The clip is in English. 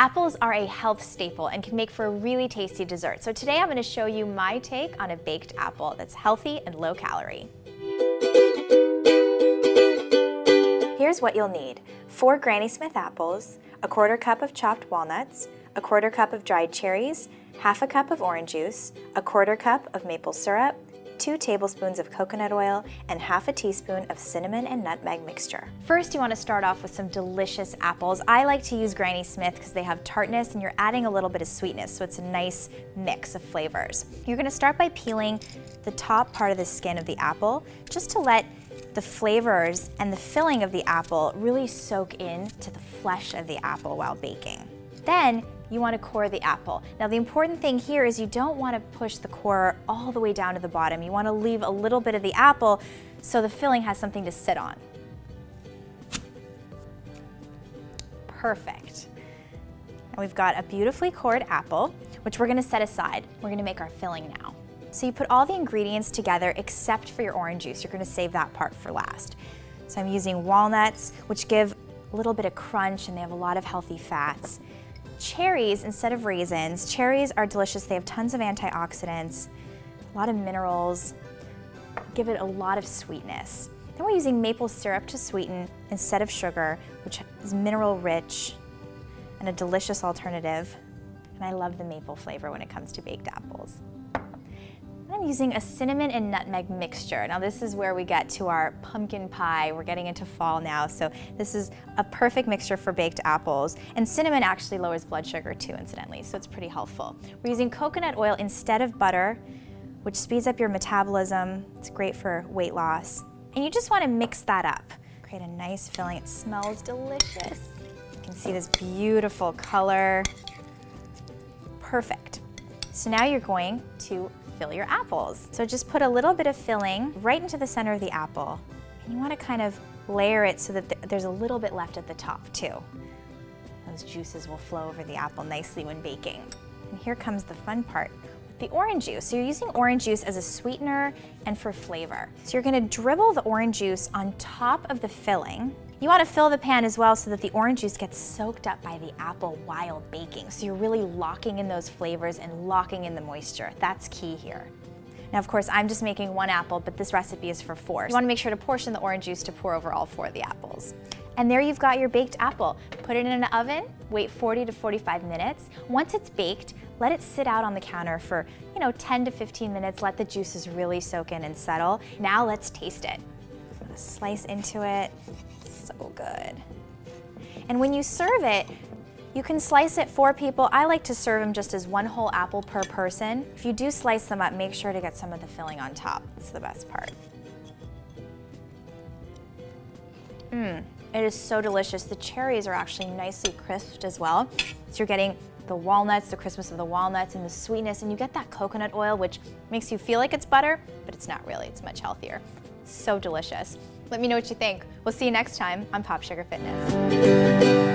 Apples are a health staple and can make for a really tasty dessert. So today I'm going to show you my take on a baked apple that's healthy and low calorie. Here's what you'll need: 4 Granny Smith apples, 1/4 cup of chopped walnuts, 1/4 cup of dried cherries, 1/2 cup of orange juice, 1/4 cup of maple syrup, 2 tablespoons of coconut oil, and 1/2 teaspoon of cinnamon and nutmeg mixture. First, you want to start off with some delicious apples. I like to use Granny Smith because they have tartness and you're adding a little bit of sweetness, so it's a nice mix of flavors. You're going to start by peeling the top part of the skin of the apple just to let the flavors and the filling of the apple really soak into the flesh of the apple while baking. Then you want to core the apple. Now the important thing here is you don't want to push the core all the way down to the bottom. You want to leave a little bit of the apple so the filling has something to sit on. Perfect. Now we've got a beautifully cored apple, which we're going to set aside. We're going to make our filling now. So you put all the ingredients together except for your orange juice. You're going to save that part for last. So I'm using walnuts, which give a little bit of crunch and they have a lot of healthy fats. Cherries instead of raisins. Cherries are delicious. They have tons of antioxidants, a lot of minerals, give it a lot of sweetness. Then we're using maple syrup to sweeten instead of sugar, which is mineral rich and a delicious alternative. And I love the maple flavor when it comes to baked apples. I'm using a cinnamon and nutmeg mixture. Now this is where we get to our pumpkin pie. We're getting into fall now, so this is a perfect mixture for baked apples. And cinnamon actually lowers blood sugar too, incidentally, so it's pretty helpful. We're using coconut oil instead of butter, which speeds up your metabolism. It's great for weight loss. And you just want to mix that up. Create a nice filling. It smells delicious. You can see this beautiful color. Perfect. So now you're going to fill your apples. So just put a little bit of filling right into the center of the apple. And you want to kind of layer it so that there's a little bit left at the top too. Those juices will flow over the apple nicely when baking. And here comes the fun part, the orange juice. So you're using orange juice as a sweetener and for flavor. So you're going to dribble the orange juice on top of the filling. You want to fill the pan as well so that the orange juice gets soaked up by the apple while baking. So you're really locking in those flavors and locking in the moisture. That's key here. Now, of course, I'm just making 1 apple, but this recipe is for 4. You want to make sure to portion the orange juice to pour over all 4 of the apples. And there you've got your baked apple. Put it in an oven, wait 40 to 45 minutes. Once it's baked, let it sit out on the counter for, 10 to 15 minutes. Let the juices really soak in and settle. Now let's taste it. I'm gonna slice into it. So good. And when you serve it, you can slice it for people. I like to serve them just as 1 whole apple per person. If you do slice them up, make sure to get some of the filling on top. It's the best part. It is so delicious. The cherries are actually nicely crisped as well. So you're getting the walnuts, the crispness of the walnuts and the sweetness, and you get that coconut oil, which makes you feel like it's butter, but it's not really. It's much healthier. So delicious. Let me know what you think. We'll see you next time on Pop Sugar Fitness.